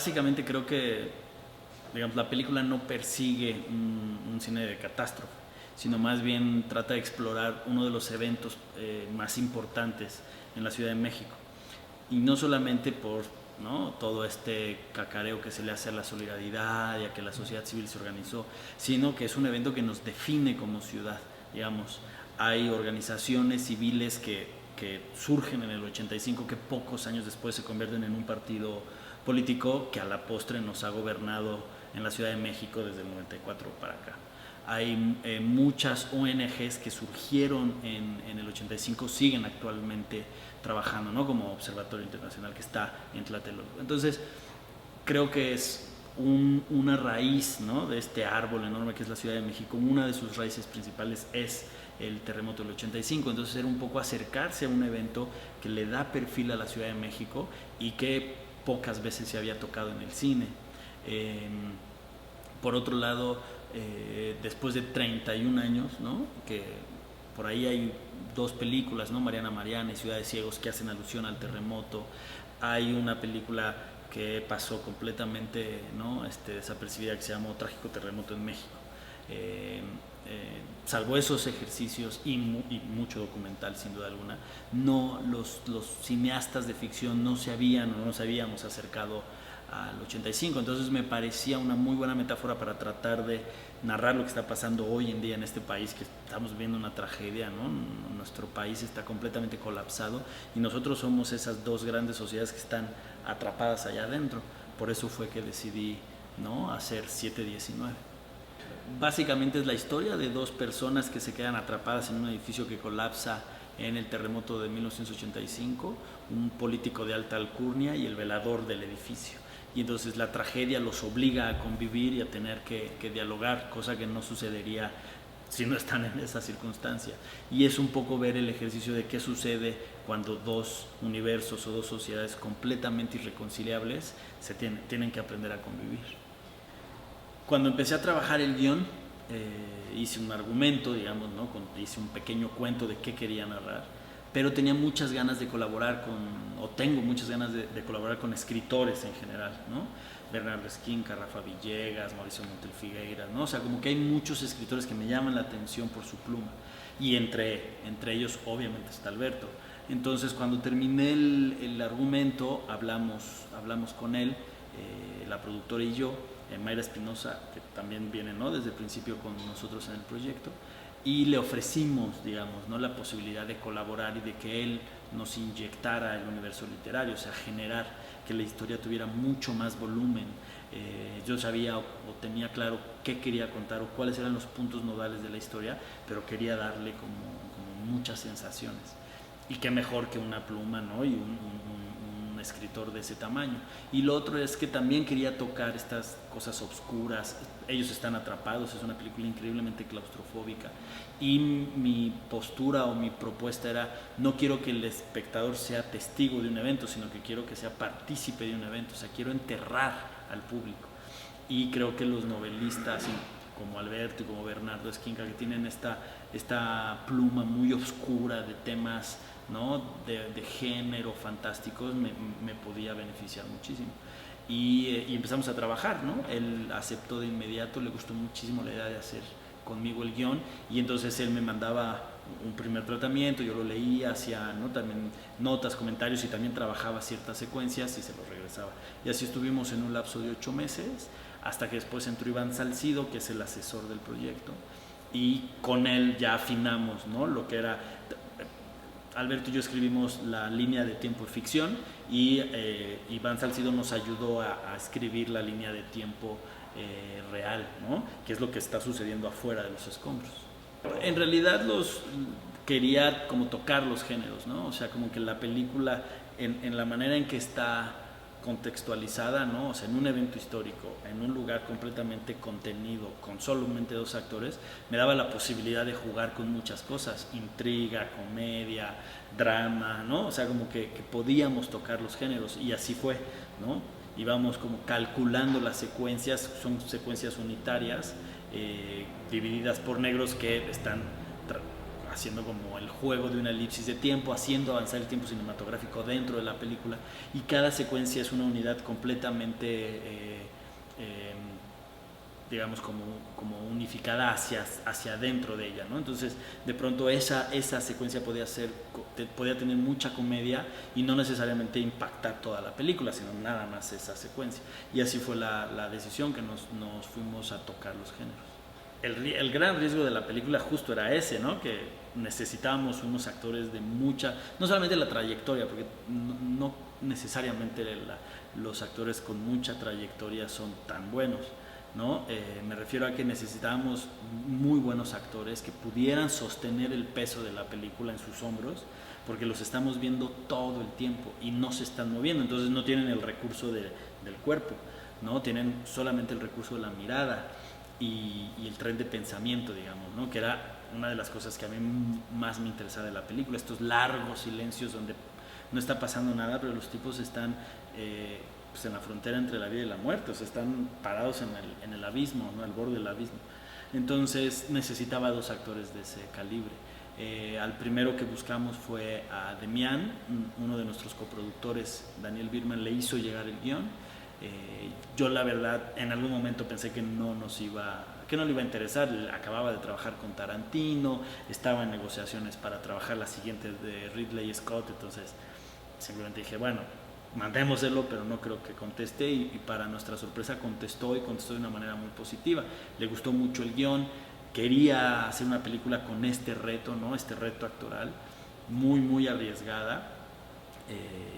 básicamente creo que, digamos, la película no persigue un cine de catástrofe, sino más bien trata de explorar uno de los eventos más importantes en la Ciudad de México. Y no solamente por, ¿no?, todo este cacareo que se le hace a la solidaridad y a que la sociedad civil se organizó, sino que es un evento que nos define como ciudad, digamos. Hay organizaciones civiles que surgen en el 85, que pocos años después se convierten en un partido político que a la postre nos ha gobernado en la Ciudad de México desde el 94 para acá. Hay muchas ONGs que surgieron en el 85, siguen actualmente trabajando, ¿no?, como Observatorio Internacional, que está en Tlatelolco. Entonces, creo que es una raíz, ¿no?, de este árbol enorme que es la Ciudad de México. Una de sus raíces principales es el terremoto del 85, entonces era un poco acercarse a un evento que le da perfil a la Ciudad de México y que pocas veces se había tocado en el cine. Por otro lado, después de 31 años, ¿no?, que por ahí hay dos películas, ¿no?, Mariana Mariana y Ciudad de Ciegos, que hacen alusión al terremoto. Hay una película que pasó completamente, ¿no?, desapercibida, que se llamó Trágico Terremoto en México. Salvo esos ejercicios y mucho documental, sin duda alguna, no, los cineastas de ficción no se habían o no nos habíamos acercado al 85, entonces me parecía una muy buena metáfora para tratar de narrar lo que está pasando hoy en día en este país, que estamos viviendo una tragedia, ¿no? Nuestro país está completamente colapsado y nosotros somos esas dos grandes sociedades que están atrapadas allá adentro. Por eso fue que decidí, ¿no?, hacer 719. Básicamente es la historia de dos personas que se quedan atrapadas en un edificio que colapsa en el terremoto de 1985, un político de alta alcurnia y el velador del edificio. Y entonces la tragedia los obliga a convivir y a tener que dialogar, cosa que no sucedería si no están en esa circunstancia. Y es un poco ver el ejercicio de qué sucede cuando dos universos o dos sociedades completamente irreconciliables tienen que aprender a convivir. Cuando empecé a trabajar el guión, hice un argumento, digamos, ¿no?, hice un pequeño cuento de qué quería narrar, pero tenía muchas ganas de colaborar tengo muchas ganas de colaborar con escritores en general, ¿no? Bernardo Esquinca, Rafa Villegas, Mauricio Montiel Figueiras, ¿no? O sea, como que hay muchos escritores que me llaman la atención por su pluma, y entre ellos obviamente está Alberto. Entonces, cuando terminé el argumento, hablamos con él, la productora y yo, Mayra Espinosa, que también viene, ¿no?, desde el principio con nosotros en el proyecto, y le ofrecimos, digamos, ¿no?, la posibilidad de colaborar y de que él nos inyectara el universo literario, o sea, generar que la historia tuviera mucho más volumen. Yo sabía o tenía claro qué quería contar o cuáles eran los puntos nodales de la historia, pero quería darle como muchas sensaciones. Y qué mejor que una pluma, ¿no?, y un escritor de ese tamaño. Y lo otro es que también quería tocar estas cosas oscuras. Ellos están atrapados, es una película increíblemente claustrofóbica, y mi postura o mi propuesta era: no quiero que el espectador sea testigo de un evento, sino que quiero que sea partícipe de un evento, o sea, quiero enterrar al público. Y creo que los novelistas como Alberto y como Bernardo Esquinca, que tienen esta pluma muy oscura de temas, ¿no?, de género fantásticos, me podía beneficiar muchísimo. Y empezamos a trabajar, ¿no? Él aceptó de inmediato, le gustó muchísimo la idea de hacer conmigo el guión, y entonces él me mandaba un primer tratamiento, yo lo leía, hacía, ¿no?, también notas, comentarios, y también trabajaba ciertas secuencias y se los regresaba. Y así estuvimos en un lapso de 8 meses, hasta que después entró Iván Salcido, que es el asesor del proyecto, y con él ya afinamos, ¿no?, lo que era. Alberto y yo escribimos la línea de tiempo de ficción, y Iván Salcido nos ayudó a escribir la línea de tiempo real, ¿no?, que es lo que está sucediendo afuera de los escombros. En realidad quería como tocar los géneros, ¿no? O sea, como que la película, en la manera en que está contextualizada, ¿no? O sea, en un evento histórico, en un lugar completamente contenido, con solamente 2 actores, me daba la posibilidad de jugar con muchas cosas: intriga, comedia, drama, ¿no? O sea, como que podíamos tocar los géneros, y así fue, ¿no? Íbamos como calculando las secuencias, son secuencias unitarias, divididas por negros que están haciendo como el juego de una elipsis de tiempo, haciendo avanzar el tiempo cinematográfico dentro de la película, y cada secuencia es una unidad completamente digamos como unificada hacia adentro de ella, ¿no? Entonces de pronto esa secuencia podía tener mucha comedia y no necesariamente impactar toda la película, sino nada más esa secuencia, y así fue la decisión que nos fuimos a tocar los géneros. El gran riesgo de la película justo era ese, ¿no? Que necesitábamos unos actores de mucha, no solamente la trayectoria, porque no necesariamente los actores con mucha trayectoria son tan buenos, ¿no? Me refiero a que necesitábamos muy buenos actores que pudieran sostener el peso de la película en sus hombros, porque los estamos viendo todo el tiempo y no se están moviendo, entonces no tienen el recurso del cuerpo, ¿no? Tienen solamente el recurso de la mirada y el tren de pensamiento, digamos, ¿no? Que era una de las cosas que a mí más me interesaba de la película, estos largos silencios donde no está pasando nada, pero los tipos están pues en la frontera entre la vida y la muerte, o sea, están parados en el abismo, ¿no? Al borde del abismo. Entonces necesitaba 2 actores de ese calibre. Al primero que buscamos fue a Demián, uno de nuestros coproductores, Daniel Birman, le hizo llegar el guión. Yo la verdad en algún momento pensé que no le iba a interesar, acababa de trabajar con Tarantino, estaba en negociaciones para trabajar la siguiente de Ridley Scott, entonces simplemente dije, bueno, mandémoselo, pero no creo que conteste, y para nuestra sorpresa contestó de una manera muy positiva. Le gustó mucho el guión, quería hacer una película con este reto, ¿no? Este reto actoral, muy, muy arriesgada,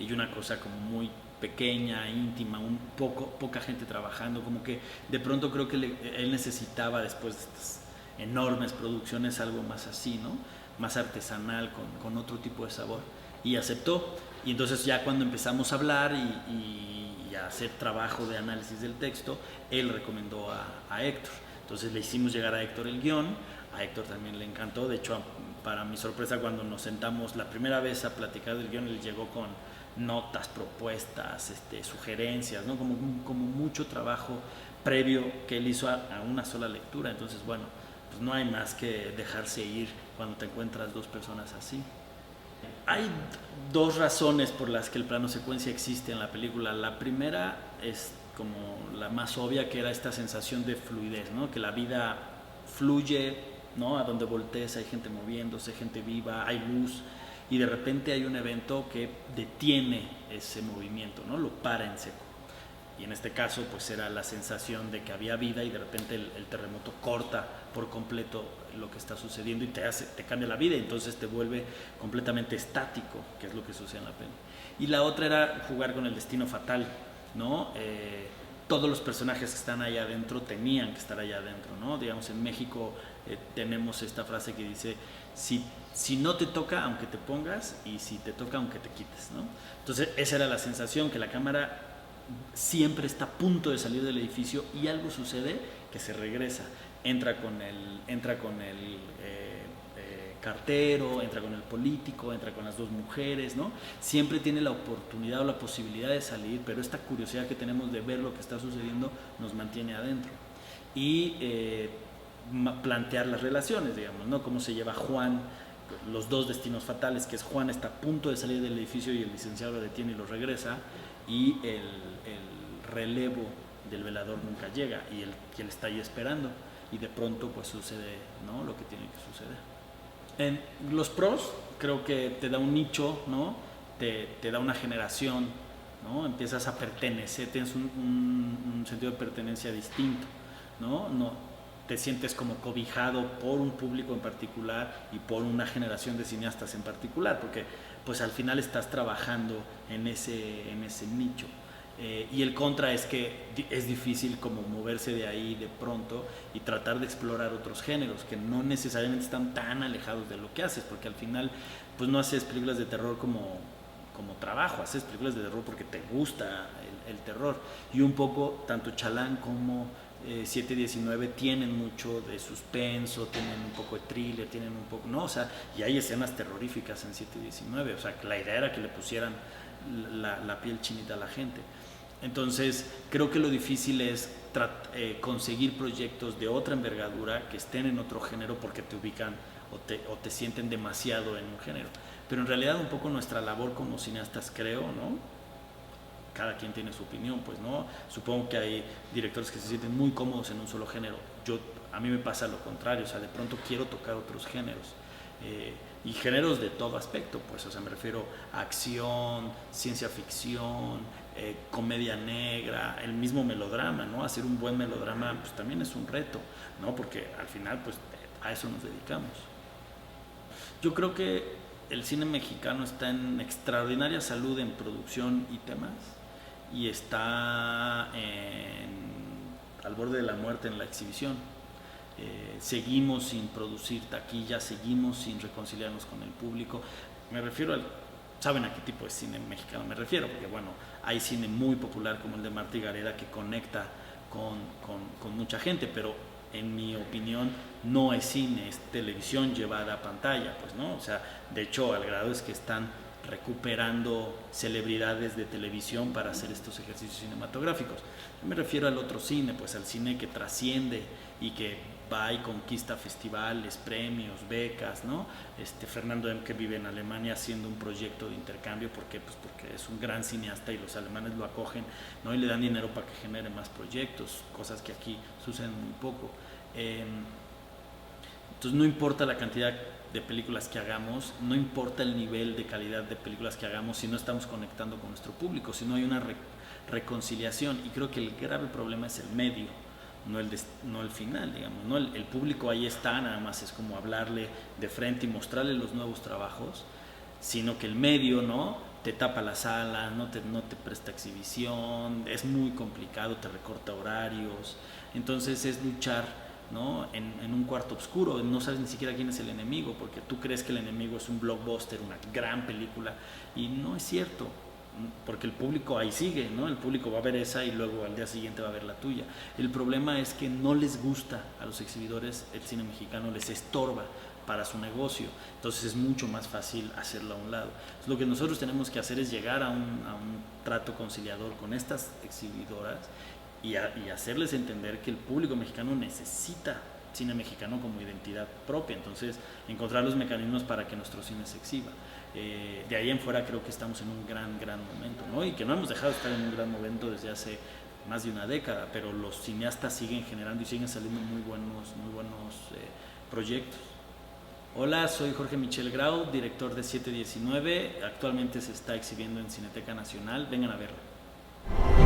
y una cosa como muy pequeña, íntima, poca gente trabajando, como que de pronto creo que él necesitaba, después de estas enormes producciones, algo más así, ¿no? Más artesanal, con otro tipo de sabor, y aceptó. Y entonces ya cuando empezamos a hablar y a hacer trabajo de análisis del texto, él recomendó a Héctor. Entonces le hicimos llegar a Héctor el guión, a Héctor también le encantó. De hecho, para mi sorpresa, cuando nos sentamos la primera vez a platicar del guión, él llegó con notas, propuestas, sugerencias, ¿no? Como mucho trabajo previo que él hizo a una sola lectura. Entonces, bueno, pues no hay más que dejarse ir cuando te encuentras 2 personas así. Hay 2 razones por las que el plano secuencia existe en la película. La primera es como la más obvia, que era esta sensación de fluidez, ¿no? Que la vida fluye, ¿no? A donde voltees hay gente moviéndose, gente viva, hay luz, y de repente hay un evento que detiene ese movimiento, ¿no? Lo para en seco. Y en este caso pues era la sensación de que había vida, y de repente el terremoto corta por completo lo que está sucediendo y te cambia la vida, y entonces te vuelve completamente estático, que es lo que sucede en la peli. Y la otra era jugar con el destino fatal, ¿no? Todos los personajes que están allá adentro tenían que estar allá adentro, ¿no? Digamos, en México tenemos esta frase que dice, si no te toca, aunque te pongas, y si te toca, aunque te quites, ¿no? Entonces esa era la sensación, que la cámara siempre está a punto de salir del edificio y algo sucede que se regresa, entra con el cartero, entra con el político, entra con las 2 mujeres, ¿no? Siempre tiene la oportunidad o la posibilidad de salir, pero esta curiosidad que tenemos de ver lo que está sucediendo nos mantiene adentro. Y plantear las relaciones, digamos, ¿no? Cómo se lleva Juan, los 2 destinos fatales, que es Juan está a punto de salir del edificio y el licenciado lo detiene y lo regresa, y el relevo del velador nunca llega, y él está ahí esperando, y de pronto pues sucede, ¿no? Lo que tiene que suceder. En los pros, creo que te da un nicho, ¿no? Te da una generación, ¿no? Empiezas a pertenecer, tienes un sentido de pertenencia distinto, ¿no? Te sientes como cobijado por un público en particular y por una generación de cineastas en particular, porque pues al final estás trabajando en ese nicho. Y el contra es que es difícil como moverse de ahí de pronto y tratar de explorar otros géneros que no necesariamente están tan alejados de lo que haces, porque al final pues no haces películas de terror como trabajo, haces películas de terror porque te gusta el terror, y un poco tanto Chalán como 719 tienen mucho de suspenso, tienen un poco de thriller, tienen un poco, no, o sea, y hay escenas terroríficas en 719, o sea, que la idea era que le pusieran la piel chinita a la gente. Entonces creo que lo difícil es conseguir proyectos de otra envergadura que estén en otro género, porque te ubican o te sienten demasiado en un género. Pero en realidad un poco nuestra labor como cineastas, creo, ¿no? Cada quien tiene su opinión, pues, ¿no? Supongo que hay directores que se sienten muy cómodos en un solo género. A mí me pasa lo contrario, o sea, de pronto quiero tocar otros géneros. Y géneros de todo aspecto, pues, o sea, me refiero a acción, ciencia ficción, comedia negra, el mismo melodrama, ¿no? Hacer un buen melodrama, pues también es un reto, ¿no? Porque al final, pues, a eso nos dedicamos. Yo creo que el cine mexicano está en extraordinaria salud en producción y temas, y está al borde de la muerte en la exhibición. Seguimos sin producir taquilla, seguimos sin reconciliarnos con el público. Me refiero ¿saben a qué tipo de cine mexicano me refiero? Porque bueno, hay cine muy popular como el de Marta y Gareda que conecta con mucha gente, pero en mi opinión no es cine, es televisión llevada a pantalla, pues, ¿no? O sea, de hecho, al grado es que están recuperando celebridades de televisión para hacer estos ejercicios cinematográficos. Yo me refiero al otro cine, pues al cine que trasciende y que va y conquista festivales, premios, becas, ¿no? Fernando M., que vive en Alemania haciendo un proyecto de intercambio porque es un gran cineasta y los alemanes lo acogen, ¿no? Y le dan dinero para que genere más proyectos, cosas que aquí suceden muy poco. Entonces no importa la cantidad de películas que hagamos, no importa el nivel de calidad de películas que hagamos si no estamos conectando con nuestro público, si no hay una reconciliación. Y creo que el grave problema es el medio, no el final, digamos, ¿no? El público ahí está, nada más es como hablarle de frente y mostrarle los nuevos trabajos, sino que el medio, ¿no?, te tapa la sala, no te presta exhibición, es muy complicado, te recorta horarios. Entonces es luchar, ¿no?, en un cuarto oscuro, no sabes ni siquiera quién es el enemigo, porque tú crees que el enemigo es un blockbuster, una gran película, y no es cierto, porque el público ahí sigue, ¿no? El público va a ver esa y luego al día siguiente va a ver la tuya. El problema es que no les gusta a los exhibidores el cine mexicano, les estorba para su negocio, entonces es mucho más fácil hacerlo a un lado. Entonces, lo que nosotros tenemos que hacer es llegar a un trato conciliador con estas exhibidoras y hacerles entender que el público mexicano necesita cine mexicano como identidad propia, entonces encontrar los mecanismos para que nuestro cine se exhiba. De ahí en fuera creo que estamos en un gran momento, ¿no? Y que no hemos dejado de estar en un gran momento desde hace más de una década, pero los cineastas siguen generando y siguen saliendo muy buenos proyectos. Hola, soy Jorge Michel Grau, director de 719, actualmente se está exhibiendo en Cineteca Nacional, vengan a verlo.